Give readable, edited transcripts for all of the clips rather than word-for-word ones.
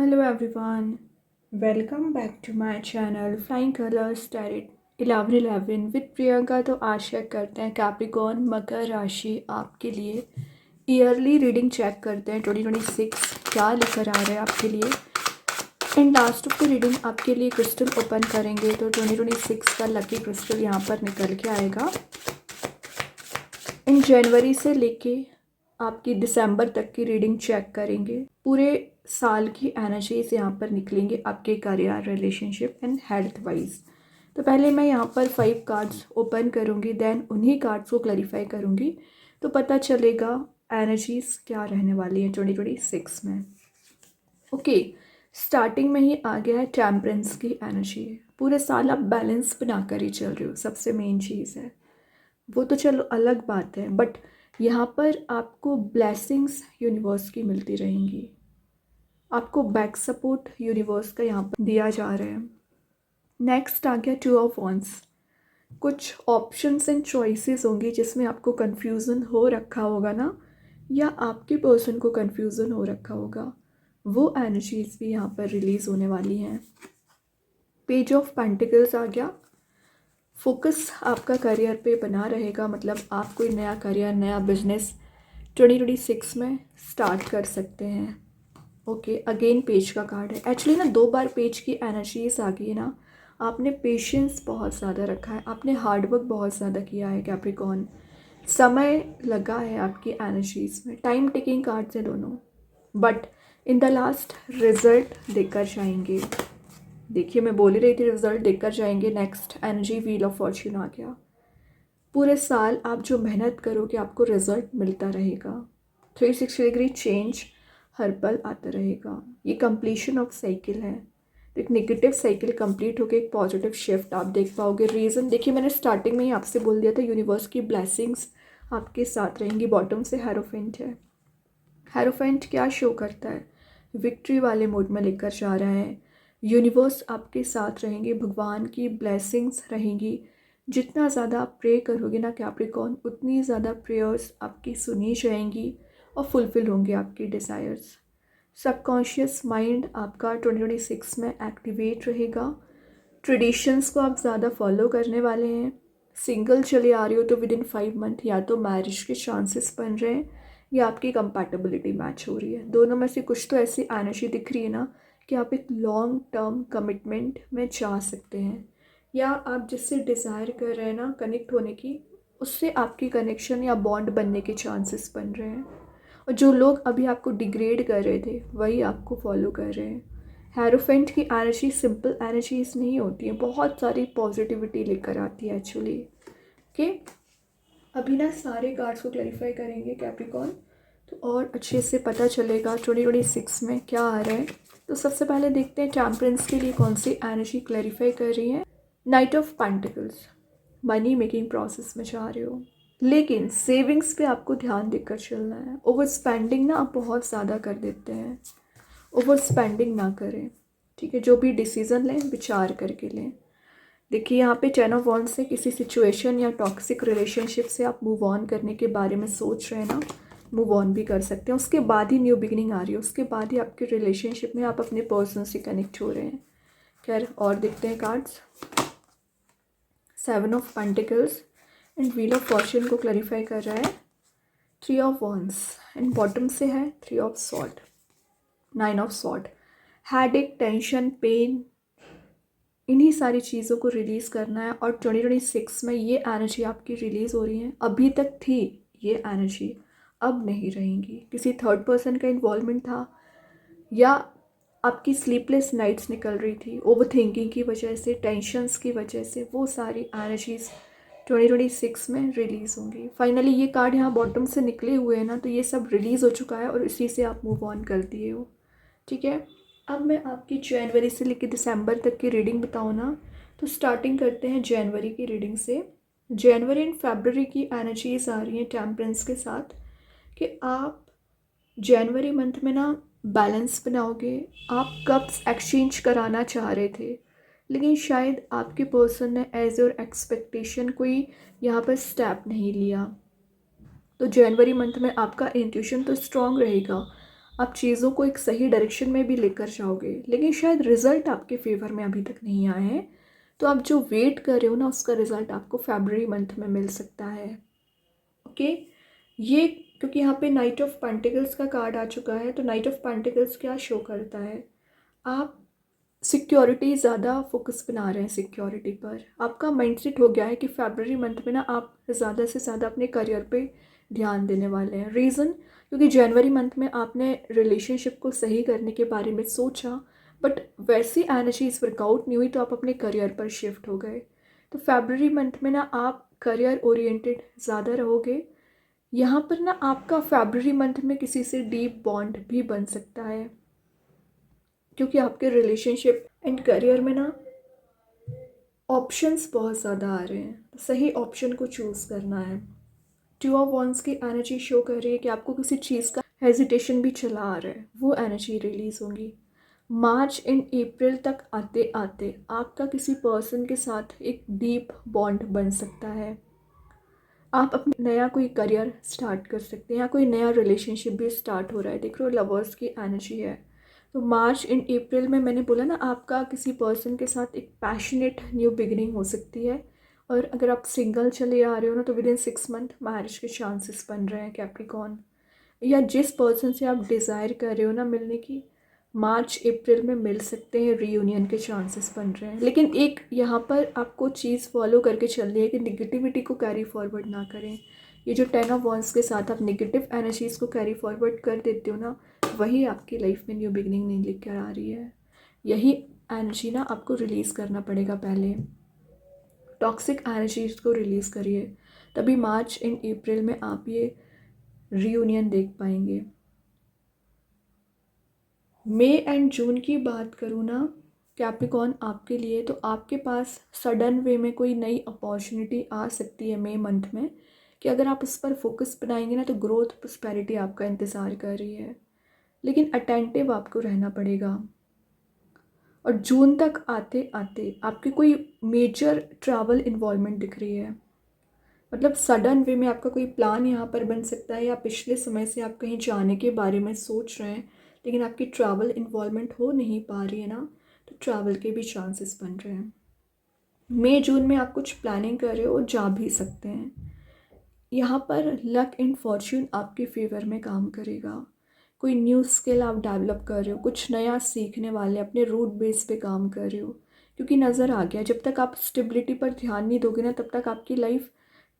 Hello everyone, welcome back to my channel Flying Colors Tarot 1111 with Priyanka. तो आशा करते हैं Capricorn मकर राशि आपके लिए ईयरली रीडिंग चेक करते हैं 2026 क्या लेकर आ रहे हैं आपके लिए। And last of the reading आपके लिए क्रिस्टल ओपन करेंगे तो 2026 का लकी क्रिस्टल यहाँ पर निकल के आएगा। इन जनवरी से लेके आपकी दिसंबर तक की रीडिंग चेक करेंगे। पूरे साल की एनर्जीज यहाँ पर निकलेंगे आपके career, relationship and health wise. तो पहले मैं यहाँ पर 5 कार्ड्स ओपन करूँगी, देन उन्हीं कार्ड्स को क्लैरिफाई करूँगी तो पता चलेगा एनर्जीज क्या रहने वाली है 2026 में। ओके, स्टार्टिंग में ही आ गया है टेम्परेंस की एनर्जी। पूरे साल आप बैलेंस बनाकर ही चल रहे हो, सबसे मेन चीज़ है वो। तो चलो अलग बात है, बट यहाँ पर आपको ब्लेसिंग्स यूनिवर्स की मिलती रहेंगी, आपको बैक सपोर्ट यूनिवर्स का यहाँ पर दिया जा रहा है। नेक्स्ट आ गया 2 ऑफ वॉन्ड्स। कुछ ऑप्शंस एंड चॉइसेस होंगी जिसमें आपको कन्फ्यूज़न हो रखा होगा ना, या आपके पर्सन को कन्फ्यूज़न हो रखा होगा, वो एनर्जीज भी यहाँ पर रिलीज़ होने वाली हैं। पेज ऑफ पेंटिकल्स आ गया। फोकस आपका करियर पे बना रहेगा, मतलब आप कोई नया करियर, नया बिजनेस 2026 में स्टार्ट कर सकते हैं। ओके, अगेन पेज का कार्ड है। एक्चुअली ना 2 बार पेज की एनर्जीज आ गई है ना। आपने पेशेंस बहुत ज़्यादा रखा है, आपने हार्डवर्क बहुत ज़्यादा किया है कैप्रिकॉर्न, समय लगा है आपकी एनर्जीज में। टाइम टेकिंग कार्ड्स है दोनों, but in the last result देकर जाएंगे। देखिए मैं बोल ही रही थी रिजल्ट देकर जाएंगे। Next energy wheel of fortune आ गया। पूरे साल आप जो मेहनत करोगे आपको रिजल्ट मिलता रहेगा। 360 डिग्री चेंज हर पल आता रहेगा। ये कंप्लीशन ऑफ साइकिल है, तो एक नेगेटिव साइकिल कंप्लीट होकर एक पॉजिटिव शिफ्ट आप देख पाओगे। रीज़न देखिए, मैंने स्टार्टिंग में ही आपसे बोल दिया था यूनिवर्स की ब्लेसिंग्स आपके साथ रहेंगी। बॉटम से हेरोफेंट है। हेरोफेंट क्या शो करता है? विक्ट्री वाले मोड में लेकर जा रहा है। यूनिवर्स आपके साथ रहेंगे, भगवान की ब्लेसिंग्स रहेंगी। जितना ज़्यादा आप प्रे करोगे ना कैप्रिकॉर्न, उतनी ज़्यादा प्रेयर्स आपकी सुनी जाएंगी और फुलफ़िल होंगे आपकी डिज़ायर्स। सबकॉन्शियस माइंड आपका 2026 में एक्टिवेट रहेगा। ट्रेडिशंस को आप ज़्यादा फॉलो करने वाले हैं। सिंगल चले आ रहे हो तो विद इन 5 मंथ या तो मैरिज के चांसेस बन रहे हैं या आपकी कंपैटिबिलिटी मैच हो रही है। दोनों में से कुछ तो ऐसी एनर्जी दिख रही है ना कि आप एक लॉन्ग टर्म कमिटमेंट में जा सकते हैं, या आप जिससे डिज़ायर कर रहे हैं ना कनेक्ट होने की, उससे आपकी कनेक्शन या बॉन्ड बनने के चांसेस बन रहे हैं। और जो लोग अभी आपको डिग्रेड कर रहे थे वही आपको फॉलो कर रहे हैं। हेरोफेंट की एनर्जी सिंपल एनर्जीज नहीं होती है, बहुत सारी पॉजिटिविटी लेकर आती है एक्चुअली। ओके, अभी ना सारे कार्ड्स को क्लैरिफाई करेंगे कैप्रिकॉर्न, तो और अच्छे से पता चलेगा 2026 में क्या आ रहा है। तो सबसे पहले देखते हैं टेम्परेंस के लिए कौन सी एनर्जी क्लैरिफाई कर रही है। Night of pentacles, money making process में जा रहे हो, लेकिन सेविंग्स पे आपको ध्यान देकर चलना है। ओवर स्पेंडिंग ना आप बहुत ज़्यादा कर देते हैं, ओवर स्पेंडिंग ना करें, ठीक है। जो भी डिसीज़न लें विचार करके लें। देखिए यहाँ पे 10 ऑफ वॉन्ड्स से किसी सिचुएशन या टॉक्सिक रिलेशनशिप से आप मूव ऑन करने के बारे में सोच रहे हैं ना, मूव ऑन भी कर सकते हैं। उसके बाद ही न्यू बिगिनिंग आ रही है, उसके बाद ही आपके रिलेशनशिप में आप अपने पर्सन से कनेक्ट हो रहे हैं। खैर और देखते हैं cards. 7 of pentacles and wheel of Fortune को क्लैरिफाई कर रहा है। 3 ऑफ वॉन्ड्स एंड बॉटम से है 3 of sword, 9 of sword. Headache, tension, pain, इन्हीं सारी चीज़ों को रिलीज़ करना है। और 2026 में ये एनर्जी आपकी रिलीज़ हो रही है। अभी तक थी ये एनर्जी, अब नहीं रहेंगी। किसी थर्ड पर्सन का इन्वॉल्वमेंट था, या आपकी स्लीपलेस नाइट्स निकल रही थी ओवर थिंकिंग की वजह से, टेंशन्स की वजह से, वो सारी एनर्जीज 2026 में रिलीज़ होंगी। फाइनली ये कार्ड यहाँ बॉटम से निकले हुए हैं ना, तो ये सब रिलीज़ हो चुका है और इसी से आप मूव ऑन कर दिए हो, ठीक है। अब मैं आपकी जनवरी से लेकर दिसंबर तक की रीडिंग बताऊँ ना, तो स्टार्टिंग करते हैं जनवरी की रीडिंग से। जनवरी एंड फरवरी की एनर्जीज आ रही हैं टेम्परेंस के साथ कि आप जनवरी मंथ में ना बैलेंस बनाओगे। आप कप्स एक्सचेंज कराना चाह रहे थे, लेकिन शायद आपके पर्सन ने एज योर एक्सपेक्टेशन कोई यहाँ पर स्टेप नहीं लिया। तो जनवरी मंथ में आपका इंट्यूशन तो स्ट्रॉन्ग रहेगा, आप चीज़ों को एक सही डायरेक्शन में भी लेकर जाओगे, लेकिन शायद रिज़ल्ट आपके फेवर में अभी तक नहीं आए हैं। तो आप जो वेट कर रहे हो ना, उसका रिज़ल्ट आपको फरवरी मंथ में मिल सकता है। ओके, ये क्योंकि यहाँ पे नाइट ऑफ पेंटिकल्स का कार्ड आ चुका है, तो नाइट ऑफ पेंटिकल्स क्या शो करता है, आप सिक्योरिटी ज़्यादा फोकस बना रहे हैं सिक्योरिटी पर। आपका माइंडसेट हो गया है कि फरवरी मंथ में ना आप ज़्यादा से ज़्यादा अपने करियर पे ध्यान देने वाले हैं। रीज़न, क्योंकि जनवरी मंथ में आपने रिलेशनशिप को सही करने के बारे में सोचा, बट वैसी एनर्जीज वर्कआउट नहीं हुई, तो आप अपने करियर पर शिफ्ट हो गए। तो फरवरी मंथ में ना आप करियर ओरिएंटेड ज़्यादा रहोगे। यहाँ पर ना आपका फरवरी मंथ में किसी से डीप बॉन्ड भी बन सकता है, क्योंकि आपके रिलेशनशिप एंड करियर में ना ऑप्शंस बहुत ज़्यादा आ रहे हैं, तो सही ऑप्शन को चूज़ करना है। टू ऑफ वॉन्स की एनर्जी शो कर रही है कि आपको किसी चीज़ का हेजिटेशन भी चला आ रहा है, वो एनर्जी रिलीज होगी। मार्च एंड अप्रैल तक आते आते आपका किसी पर्सन के साथ एक डीप बॉन्ड बन सकता है। आप अपना नया कोई करियर स्टार्ट कर सकते हैं, या कोई नया रिलेशनशिप भी स्टार्ट हो रहा है। देख रहे हो, लवर्स की एनर्जी है। तो मार्च एंड अप्रैल में मैंने बोला ना, आपका किसी पर्सन के साथ एक पैशनेट न्यू बिगिनिंग हो सकती है। और अगर आप सिंगल चले आ रहे हो ना, तो विद इन 6 मंथ मैरिज के चांसेस बन रहे हैं कैप्रिकॉर्न। या जिस पर्सन से आप डिज़ायर कर रहे हो ना मिलने की, मार्च अप्रैल में मिल सकते हैं, रीयूनियन के चांसेस बन रहे हैं। लेकिन एक यहाँ पर आपको चीज़ फॉलो करके चलनी है कि निगेटिविटी को कैरी फॉरवर्ड ना करें। ये जो 10 ऑफ वॉन्स के साथ आप निगेटिव एनर्जीज़ को कैरी फॉरवर्ड कर देते हो ना, वही आपकी लाइफ में न्यू बिगनिंग नहीं लेकर आ रही है। यही एनर्जी ना आपको रिलीज़ करना पड़ेगा पहले। टॉक्सिक एनर्जीज को रिलीज़ करिए, तभी मार्च एंड अप्रैल में आप ये रीयूनियन देख पाएंगे। मई एंड जून की बात करूँ ना कैप्रिकॉर्न आपके लिए, तो आपके पास सडन वे में कोई नई अपॉर्चुनिटी आ सकती है मई मंथ में, कि अगर आप उस पर फोकस बनाएंगे ना, तो ग्रोथ प्रॉस्पेरिटी आपका इंतज़ार कर रही है। लेकिन अटेंटिव आपको रहना पड़ेगा। और जून तक आते आते आपकी कोई मेजर ट्रैवल इन्वॉल्वमेंट दिख रही है। मतलब सडन वे में आपका कोई प्लान यहाँ पर बन सकता है, या पिछले समय से आप कहीं जाने के बारे में सोच रहे हैं, लेकिन आपकी ट्रैवल इन्वॉल्वमेंट हो नहीं पा रही है ना, तो ट्रैवल के भी चांसेस बन रहे हैं। मई जून में आप कुछ प्लानिंग कर रहे हो और जा भी सकते हैं। यहाँ पर लक एंड फॉर्च्यून आपके फेवर में काम करेगा। कोई न्यू स्किल आप डेवलप कर रहे हो, कुछ नया सीखने वाले, अपने रूट बेस पे काम कर रहे हो। क्योंकि नज़र आ गया, जब तक आप स्टेबिलिटी पर ध्यान नहीं दोगे ना, तब तक आपकी लाइफ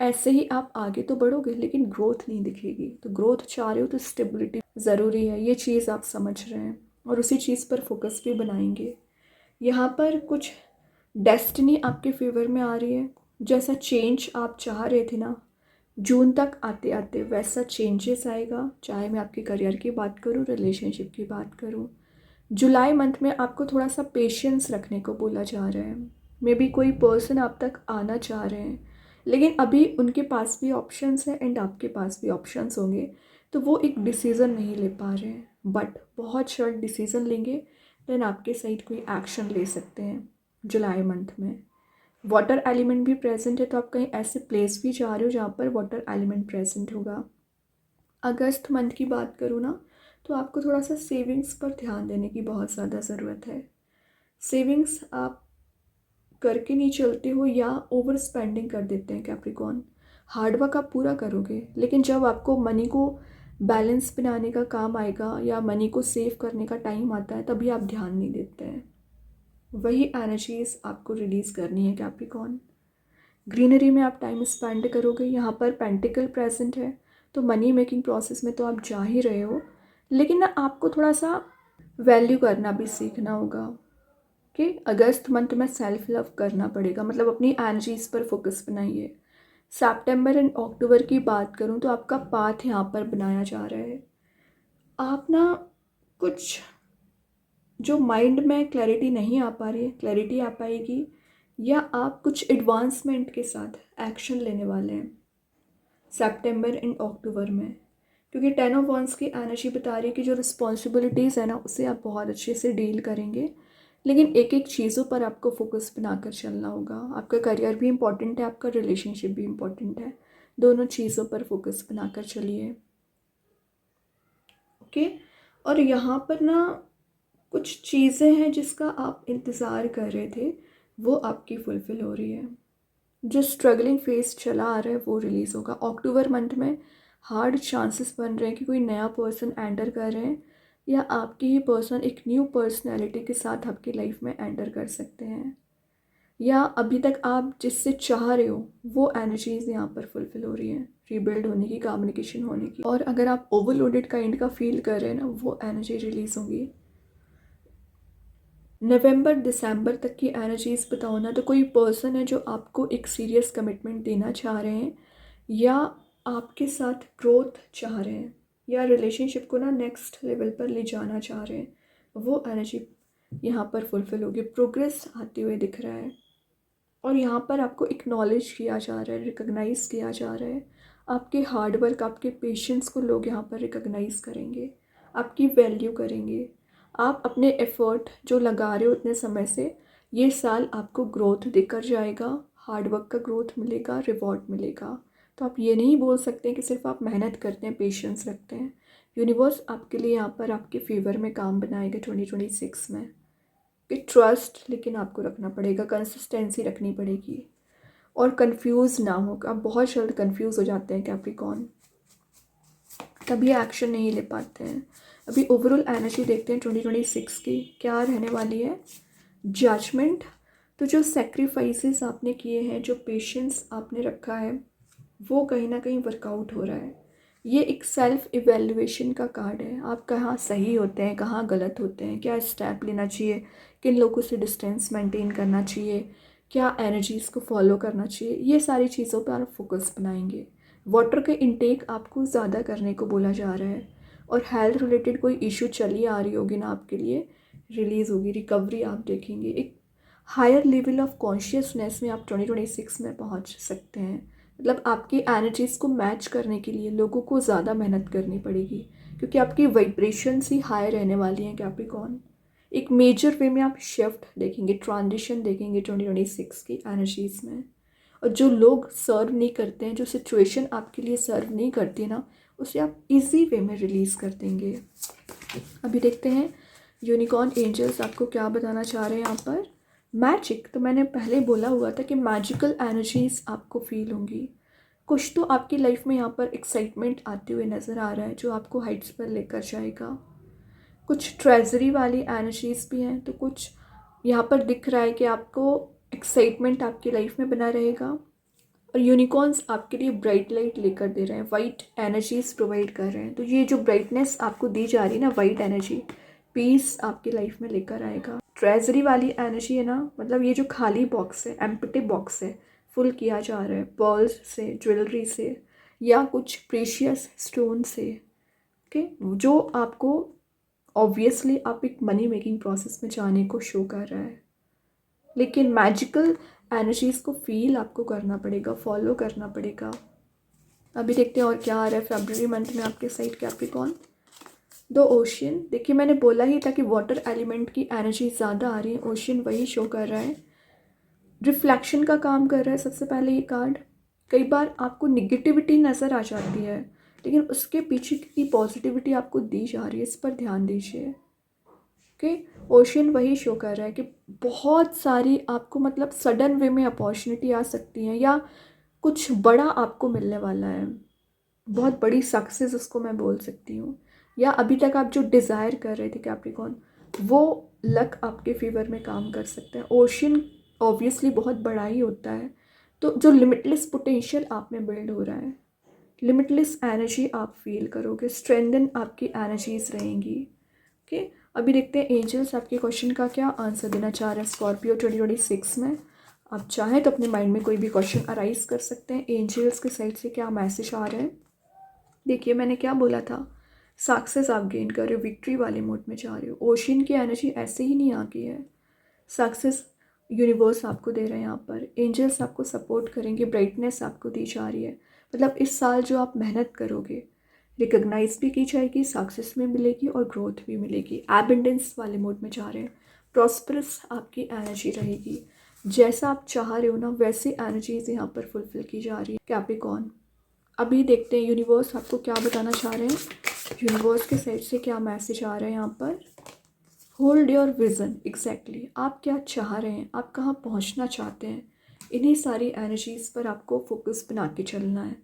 ऐसे ही आप आगे तो बढ़ोगे, लेकिन ग्रोथ नहीं दिखेगी। तो ग्रोथ चाह रहे हो तो स्टेबिलिटी ज़रूरी है, ये चीज़ आप समझ रहे हैं, और उसी चीज़ पर फोकस भी बनाएंगे। यहाँ पर कुछ डेस्टिनी आपके फेवर में आ रही है। जैसा चेंज आप चाह रहे थे ना, जून तक आते आते वैसा चेंजेस आएगा। चाहे मैं आपके करियर की बात करूँ, रिलेशनशिप की बात करूँ। जुलाई मंथ में आपको थोड़ा सा पेशेंस रखने को बोला जा रहा है। मे बी कोई पर्सन आप तक आना चाह रहे हैं, लेकिन अभी उनके पास भी ऑप्शंस हैं एंड आपके पास भी ऑप्शंस होंगे, तो वो एक डिसीज़न नहीं ले पा रहे हैं। बट बहुत शॉर्ट डिसीज़न लेंगे, देन आपके साइड कोई एक्शन ले सकते हैं जुलाई मंथ में। वाटर एलिमेंट भी प्रेजेंट है, तो आप कहीं ऐसे प्लेस भी जा रहे हो जहाँ पर वाटर एलिमेंट प्रेजेंट होगा। अगस्त मंथ की बात करूँ ना, तो आपको थोड़ा सा सेविंग्स पर ध्यान देने की बहुत ज़्यादा ज़रूरत है। सेविंग्स आप करके नहीं चलते हो, या ओवर स्पेंडिंग कर देते हैं कैप्रिकॉर्न। हार्डवर्क आप पूरा करोगे, लेकिन जब आपको मनी को बैलेंस बनाने का काम आएगा, या मनी को सेव करने का टाइम आता है, तभी आप ध्यान नहीं देते हैं। वही एनर्जीज आपको रिलीज़ करनी है कैप्रिकॉर्न। ग्रीनरी में आप टाइम स्पेंड करोगे। यहाँ पर पेंटिकल प्रेजेंट है, तो मनी मेकिंग प्रोसेस में तो आप जा ही रहे हो, लेकिन ना आपको थोड़ा सा वैल्यू करना भी सीखना होगा। कि अगस्त मंथ में सेल्फ लव करना पड़ेगा, मतलब अपनी एनर्जीज पर फोकस बनाइए। सितंबर एंड अक्टूबर की बात करूँ, तो आपका पाथ यहाँ पर बनाया जा रहा है। आप ना कुछ जो माइंड में क्लैरिटी नहीं आ पा रही है, क्लैरिटी आ पाएगी, या आप कुछ एडवांसमेंट के साथ एक्शन लेने वाले हैं सितंबर एंड अक्टूबर में। क्योंकि 10 ऑफ वंस की एनर्जी बता रही है कि जो रिस्पॉन्सिबिलिटीज़ है ना, उसे आप बहुत अच्छे से डील करेंगे, लेकिन एक एक चीज़ों पर आपको फोकस बनाकर चलना होगा। आपका करियर भी इम्पॉर्टेंट है, आपका रिलेशनशिप भी इम्पॉर्टेंट है, दोनों चीज़ों पर फोकस बनाकर चलिए। ओके, और यहाँ पर ना कुछ चीज़ें हैं जिसका आप इंतज़ार कर रहे थे, वो आपकी फुलफ़िल हो रही है। जो स्ट्रगलिंग फेज़ चला आ रहा है वो रिलीज़ होगा। अक्टूबर मंथ में हार्ड चांसेस बन रहे हैं कि कोई नया पर्सन एंटर कर रहे हैं, या आपकी ही पर्सन एक न्यू पर्सनैलिटी के साथ आपकी लाइफ में एंटर कर सकते हैं, या अभी तक आप जिससे चाह रहे हो वो एनर्जीज़ यहाँ पर फुलफ़िल हो रही हैं, रीबिल्ड होने की, कम्युनिकेशन होने की। और अगर आप ओवरलोडेड काइंड का फील कर रहे हैं ना, वो एनर्जी रिलीज़ होगी। नवंबर दिसंबर तक की एनर्जीज़ बताओ ना, तो कोई पर्सन है जो आपको एक सीरियस कमिटमेंट देना चाह रहे हैं, या आपके साथ ग्रोथ चाह रहे हैं, या रिलेशनशिप को ना नेक्स्ट लेवल पर ले जाना चाह रहे हैं, वो एनर्जी यहाँ पर फुलफ़िल होगी। प्रोग्रेस आते हुए दिख रहा है, और यहाँ पर आपको एक्नॉलेज किया जा रहा है, रिकॉग्नाइज़ किया जा रहा है। आपके हार्ड वर्क, आपके पेशेंस को लोग यहाँ पर रिकॉग्नाइज़ करेंगे, आपकी वैल्यू करेंगे। आप अपने एफ़र्ट जो लगा रहे हो उतने समय से, ये साल आपको ग्रोथ देकर जाएगा, हार्ड वर्क का ग्रोथ मिलेगा, रिवॉर्ड मिलेगा। तो आप ये नहीं बोल सकते कि सिर्फ आप मेहनत करते हैं, पेशेंस रखते हैं। यूनिवर्स आपके लिए यहाँ पर आपके फेवर में काम बनाएगा 2026 में। कि ट्रस्ट लेकिन आपको रखना पड़ेगा, कंसिस्टेंसी रखनी पड़ेगी, और कंफ्यूज ना हो। आप बहुत जल्द कंफ्यूज हो जाते हैं कैप्रिकॉर्न, तभी एक्शन नहीं ले पाते हैं। अभी ओवरऑल एनर्जी देखते हैं 2026 की क्या रहने वाली है। जजमेंट, तो जो सेक्रीफाइसेस आपने किए हैं, जो पेशेंस आपने रखा है, वो कहीं ना कहीं वर्कआउट हो रहा है। ये एक सेल्फ इवेल्युएशन का कार्ड है। आप कहाँ सही होते हैं, कहाँ गलत होते हैं, क्या स्टेप लेना चाहिए, किन लोगों से डिस्टेंस मेंटेन करना चाहिए, क्या एनर्जीज़ को फॉलो करना चाहिए, ये सारी चीज़ों पर आप फोकस बनाएंगे। वाटर के इनटेक आपको ज़्यादा करने को बोला जा रहा है, और हेल्थ रिलेटेड कोई इशू चली आ रही होगी ना आपके लिए, रिलीज़ होगी, रिकवरी आप देखेंगे। एक हायर लेवल ऑफ कॉन्शियसनेस में आप 2026 में पहुंच सकते हैं। मतलब आपकी एनर्जीज़ को मैच करने के लिए लोगों को ज़्यादा मेहनत करनी पड़ेगी, क्योंकि आपकी वाइब्रेशंस ही हाई रहने वाली हैं कैप्रिकॉर्न। एक मेजर वे में आप शिफ्ट देखेंगे, ट्रांजिशन देखेंगे 2026 की एनर्जीज़ में। और जो लोग सर्व नहीं करते हैं, जो सिचुएशन आपके लिए सर्व नहीं करती ना, उसे आप इजी वे में रिलीज़ कर देंगे। अभी देखते हैं यूनिकॉर्न एंजल्स आपको क्या बताना चाह रहे हैं यहाँ पर। मैजिक, तो मैंने पहले बोला हुआ था कि मैजिकल एनर्जीज़ आपको फील होंगी। कुछ तो आपकी लाइफ में यहाँ पर एक्साइटमेंट आते हुए नज़र आ रहा है, जो आपको हाइट्स पर लेकर जाएगा। कुछ ट्रेजरी वाली एनर्जीज़ भी हैं, तो कुछ यहाँ पर दिख रहा है कि आपको एक्साइटमेंट आपकी लाइफ में बना रहेगा। और यूनिकॉर्न्स आपके लिए ब्राइट लाइट लेकर दे रहे हैं, वाइट एनर्जीज प्रोवाइड कर रहे हैं। तो ये जो ब्राइटनेस आपको दी जा रही है ना, वाइट एनर्जी, पीस आपकी लाइफ में लेकर आएगा। ट्रेजरी वाली एनर्जी है ना, मतलब ये जो खाली बॉक्स है, एम्प्टी बॉक्स है, फुल किया जा रहा है पर्ल्स से, ज्वेलरी से, या कुछ प्रीशियस स्टोन से। ओके, जो आपको ऑब्वियसली आप एक मनी मेकिंग प्रोसेस में जाने को शो कर रहा है, लेकिन मैजिकल एनर्जीज़ को फील आपको करना पड़ेगा, फॉलो करना पड़ेगा। अभी देखते हैं और क्या आ रहा है फरवरी मंथ में आपके साइड कैप्रिकॉर्न। द ओशियन, देखिए मैंने बोला ही था कि वाटर एलिमेंट की एनर्जी ज़्यादा आ रही है, ओशियन वही शो कर रहा है, रिफ्लेक्शन का काम कर रहा है। सबसे पहले ये कार्ड, कई बार आपको निगेटिविटी नज़र आ जाती है, लेकिन उसके पीछे कितनी पॉजिटिविटी आपको दी जा रही है, इस पर ध्यान दीजिए। ओके, ओशियन वही शो कर रहा है कि बहुत सारी आपको मतलब सडन वे में अपॉर्चुनिटी आ सकती है, या कुछ बड़ा आपको मिलने वाला है, बहुत बड़ी सक्सेस उसको मैं बोल सकती हूँ। या अभी तक आप जो डिज़ायर कर रहे थे कैप्रिकॉर्न, वो लक आपके फेवर में काम कर सकता है। ओशियन ऑब्वियसली बहुत बड़ा ही होता है, तो जो लिमिटलेस पोटेंशियल आप में बिल्ड हो रहा है, लिमिटलेस एनर्जी आप फील करोगे, स्ट्रेंथन आपकी एनर्जीज रहेंगी। ओके, अभी देखते हैं एंजल्स आपके क्वेश्चन का क्या आंसर देना चाह रहे हैं स्कॉर्पियो 2026 में। आप चाहें तो अपने माइंड में कोई भी क्वेश्चन अराइज कर सकते हैं, एंजल्स के साइड से क्या मैसेज आ रहे हैं। देखिए मैंने क्या बोला था, सक्सेस आप गेन कर रहे हो, विक्ट्री वाले मोड में जा रहे हो। ओशियन की एनर्जी ऐसे ही नहीं आ गई है, सक्सेस यूनिवर्स आपको दे रहे हैं। यहाँ पर एंजल्स आपको सपोर्ट करेंगे, ब्राइटनेस आपको दी जा रही है। मतलब इस साल जो आप मेहनत करोगे, रिकग्नाइज भी की जाएगी, सक्सेस में मिलेगी और ग्रोथ भी मिलेगी। एबंडेंस वाले मोड में जा रहे हैं, प्रॉस्परस आपकी एनर्जी रहेगी। जैसा आप चाह रहे हो ना, वैसी एनर्जीज यहाँ पर फुलफिल की जा रही है कैप्रिकॉर्न। अभी देखते हैं यूनिवर्स आपको क्या बताना चाह रहे हैं यूनिवर्स के साइड से क्या मैसेज आ रहा है यहाँ पर? Hold your vision. एग्जैक्टली आप क्या चाह रहे हैं, आप कहाँ पहुँचना चाहते हैं, इन्हीं सारी एनर्जीज़ पर आपको फोकस बना के चलना है।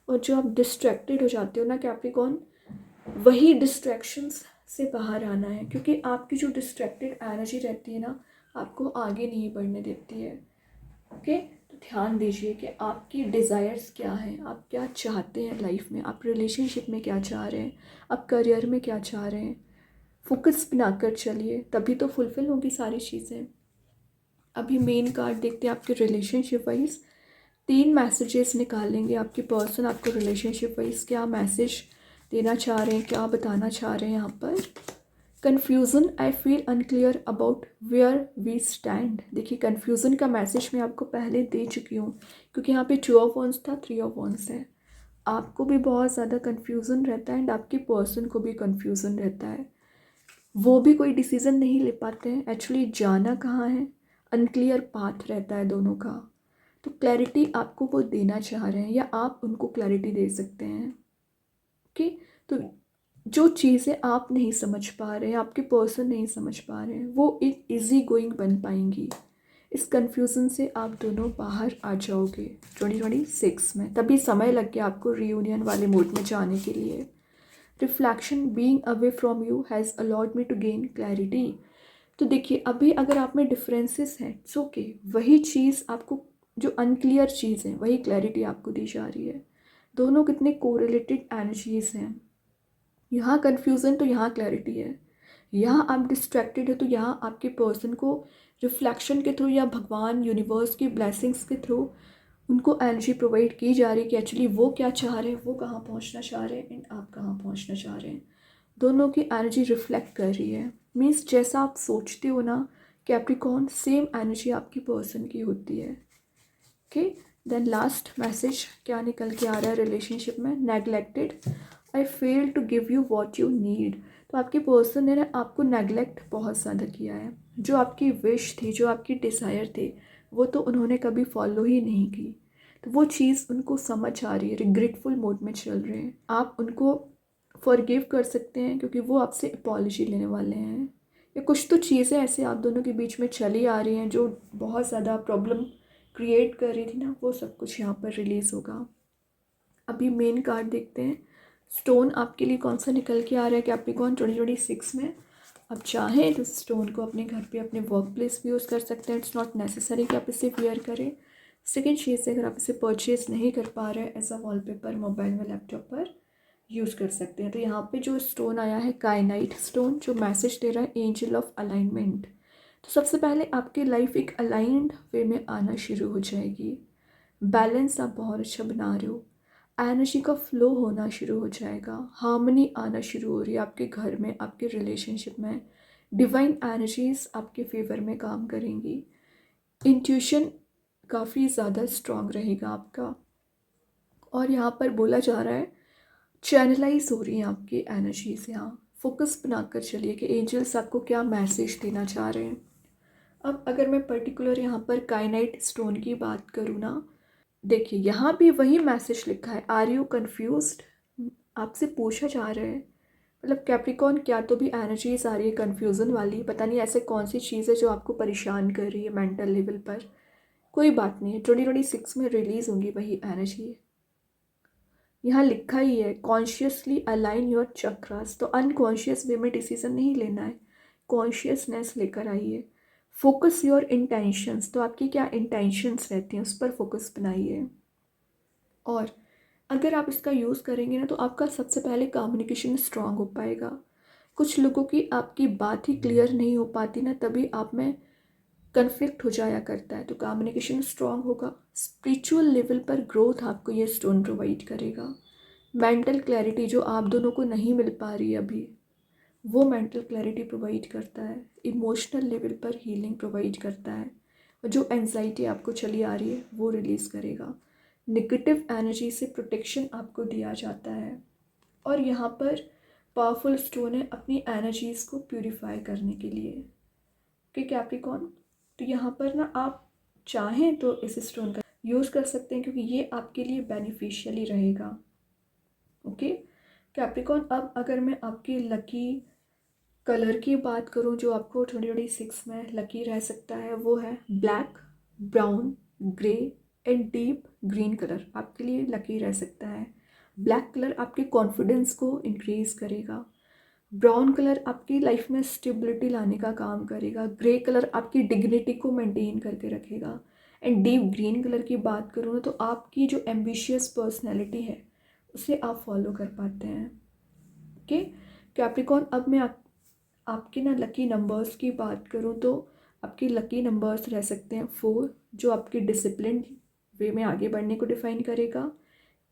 और जो आप डिस्ट्रैक्टेड हो जाते हो ना कैप्रिकॉर्न, वही डिस्ट्रैक्शंस से बाहर आना है, क्योंकि आपकी जो डिस्ट्रैक्टेड एनर्जी रहती है ना, आपको आगे नहीं बढ़ने देती है। ओके, तो ध्यान दीजिए कि आपकी डिज़ायर्स क्या हैं, आप क्या चाहते हैं लाइफ में, आप रिलेशनशिप में क्या चाह रहे हैं, आप करियर में क्या चाह रहे हैं। फोकस बनाकर चलिए, तभी तो फुलफिल होगी सारी चीज़ें। अभी मेन कार्ड देखते हैं आपके रिलेशनशिप वाइज। 3 मैसेजेस निकालेंगे, आपके पर्सन आपको रिलेशनशिप वाइज क्या मैसेज देना चाह रहे हैं, क्या बताना चाह रहे हैं यहाँ पर। Confusion, I feel unclear about where we stand. देखिए कन्फ्यूज़न का मैसेज मैं आपको पहले दे चुकी हूँ, क्योंकि यहाँ पे 2 ऑफ वंस था, 3 ऑफ वंस है। आपको भी बहुत ज़्यादा कन्फ्यूज़न रहता है एंड आपके पर्सन को भी कन्फ्यूज़न रहता है। वो भी कोई डिसीज़न नहीं ले पाते हैं एक्चुअली, जाना कहाँ है, अनक्लियर पाथ रहता है दोनों का। तो क्लैरिटी आपको वो देना चाह रहे हैं या आप उनको क्लैरिटी दे सकते हैं। ओके, तो जो चीज़ें आप नहीं समझ पा रहे हैं, आपके पर्सन नहीं समझ पा रहे हैं, वो एक इजी गोइंग बन पाएंगी। इस कन्फ्यूज़न से आप दोनों बाहर आ जाओगे 2026 में, तभी समय लग गया आपको रीयूनियन वाले मोड में जाने के लिए। Reflection, being away from you has allowed me to gain clarity. तो देखिए अभी अगर आप में डिफरेंसेस हैं, इट्स ओके, वही चीज़ आपको, जो अनक्लियर चीज़ है वही क्लैरिटी आपको दी जा रही है। दोनों कितने कोरिलेटेड एनर्जीज हैं। यहाँ कन्फ्यूज़न तो यहाँ क्लैरिटी है, यहाँ आप डिस्ट्रैक्टेड है तो यहाँ आपके पर्सन को रिफ्लेक्शन के थ्रू या भगवान यूनिवर्स की ब्लेसिंग्स के थ्रू उनको एनर्जी प्रोवाइड की जा रही है कि एक्चुअली वो क्या चाह रहे हैं, वो कहाँ पहुँचना चाह रहे हैं एंड आप कहाँ पहुँचना चाह रहे हैं। दोनों की एनर्जी रिफ्लेक्ट कर रही है। मीन्स जैसा आप सोचते हो ना कैप्रिकॉर्न, सेम एनर्जी आपकी पर्सन की होती है। ओके, देन लास्ट मैसेज क्या निकल के आ रहा है रिलेशनशिप में? Neglected, I fail to give you what you need. तो आपके पर्सन ने ना आपको नेगलेक्ट बहुत ज़्यादा किया है। जो आपकी विश थी, जो आपकी डिज़ायर थी, वो तो उन्होंने कभी फॉलो ही नहीं की। तो वो चीज़ उनको समझ आ रही है, रिग्रेटफुल मोड में चल रहे हैं। आप उनको फॉरगिव कर सकते हैं क्योंकि वो आपसे अपॉलॉजी लेने वाले हैं। या कुछ तो चीज़ें ऐसे आप दोनों के बीच में चली आ रही हैं जो बहुत ज़्यादा प्रॉब्लम क्रिएट कर रही थी ना, वो सब कुछ यहाँ पर रिलीज़ होगा। अभी मेन कार्ड देखते हैं। स्टोन आपके लिए कौन सा निकल के आ रहा है कैप्रिकॉर्न 2026 में? आप चाहें तो स्टोन को अपने घर पे, अपने वर्क प्लेस भी यूज़ कर सकते हैं। इट्स नॉट नेसेसरी कि आप इसे वियर करें। सेकेंड चीज़, अगर आप इसे परचेज नहीं कर पा रहे हैं, एज अ वॉलपेपर मोबाइल में, लैपटॉप पर यूज़ कर सकते हैं। तो यहाँ पे जो स्टोन आया है काइनाइट स्टोन, जो मैसेज दे रहा है एंजल ऑफ अलाइनमेंट। तो सबसे पहले आपकी लाइफ एक अलाइंड वे में आना शुरू हो जाएगी। बैलेंस आप बहुत अच्छा बना रहे हो, एनर्जी का फ्लो होना शुरू हो जाएगा, हार्मनी आना शुरू हो रही है आपके घर में, आपके रिलेशनशिप में। डिवाइन एनर्जीज आपके फेवर में काम करेंगी। इंट्यूशन काफ़ी ज़्यादा स्ट्रांग रहेगा आपका। और यहाँ पर बोला जा रहा है चैनलाइज हो रही हैं आपकी एनर्जीज। यहाँ फोकस बनाकर चलिए कि एंजल्स आपको क्या मैसेज देना चाह रहे हैं। अब अगर मैं पर्टिकुलर यहाँ पर काइनाइट स्टोन की बात करूँ ना, देखिए यहाँ भी वही मैसेज लिखा है, आर यू कन्फ्यूज्ड। आपसे पूछा जा रहा है, मतलब कैप्रिकॉर्न क्या तो भी एनर्जीज आ रही है कन्फ्यूज़न वाली। पता नहीं ऐसे कौन सी चीज़ है जो आपको परेशान कर रही है मेंटल लेवल पर। कोई बात नहीं है, 2026 में रिलीज़ होंगी वही एनर्जी। यहाँ लिखा ही है कॉन्शियसली अलाइन योर चक्रास। तो अनकॉन्शियस वे में डिसीजन नहीं लेना है, कॉन्शियसनेस लेकर आइए। फोकस योर इंटेंशंस, तो आपकी क्या इंटेंशंस रहती हैं उस पर फोकस बनाइए। और अगर आप इसका यूज़ करेंगे ना, तो आपका सबसे पहले कम्युनिकेशन स्ट्रांग हो पाएगा। कुछ लोगों की आपकी बात ही क्लियर नहीं हो पाती ना, तभी आप में कन्फ्लिक्ट हो जाया करता है। तो कम्युनिकेशन स्ट्रांग होगा। स्पिरिचुअल लेवल पर ग्रोथ आपको ये स्टोन प्रोवाइड करेगा। मेंटल क्लैरिटी जो आप दोनों को नहीं मिल पा रही अभी, वो मेंटल क्लैरिटी प्रोवाइड करता है। इमोशनल लेवल पर हीलिंग प्रोवाइड करता है। और जो एंजाइटी आपको चली आ रही है वो रिलीज़ करेगा। नेगेटिव एनर्जी से प्रोटेक्शन आपको दिया जाता है। और यहाँ पर पावरफुल स्टोन है अपनी एनर्जीज़ को प्यूरिफाई करने के लिए। कि कैप्रिकॉर्न, तो यहाँ पर ना आप चाहें तो इस स्टोन का यूज़ कर सकते हैं क्योंकि ये आपके लिए बेनिफिशियली रहेगा। ओके, कैप्रिकॉन, अब अगर मैं आपकी लकी कलर की बात करूं जो आपको 2026 में लकी रह सकता है, वो है black, brown, grey and deep green colour आपके लिए लकी रह सकता है। ब्लैक कलर आपके कॉन्फिडेंस को इंक्रीज करेगा। ब्राउन कलर आपकी लाइफ में स्टेबिलिटी लाने का काम करेगा। ग्रे कलर आपकी डिग्निटी को मेंटेन करके रखेगा। एंड डीप ग्रीन कलर की बात करूँ तो आपकी जो एम्बिशियस पर्सनैलिटी है उसे आप फॉलो कर पाते हैं। ओके कैप्रिकॉन, अब मैं आपके ना लकी नंबर्स की बात करूँ तो आपके लकी नंबर्स रह सकते हैं 4, जो आपकी डिसिप्लिन वे में आगे बढ़ने को डिफाइन करेगा।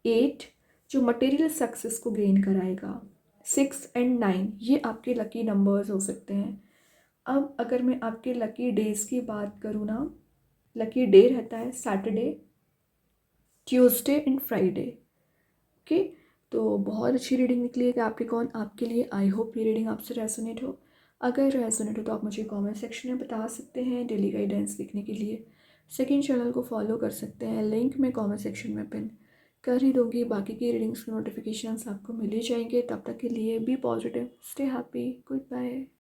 8, जो मटेरियल सक्सेस को गेन कराएगा। 6 एंड 9, ये आपके लकी नंबर्स हो सकते हैं। अब अगर मैं आपके लकी डेज़ की बात करूँ ना, लकी डे रहता है Saturday, Tuesday and Friday. Okay, तो बहुत अच्छी रीडिंग निकली है कैप्रिकॉन आपके लिए। आई होप ये रीडिंग आपसे रेजोनेट हो। अगर रेजोनेट हो तो आप मुझे कमेंट सेक्शन में बता सकते हैं। डेली गाइडेंस देखने के लिए सेकंड चैनल को फॉलो कर सकते हैं, लिंक मैं कमेंट सेक्शन में पिन कर ही दूँगी। बाकी की रीडिंग्स के नोटिफिकेशंस आपको मिल ही जाएंगे। तब तक के लिए be positive, stay happy, good bye.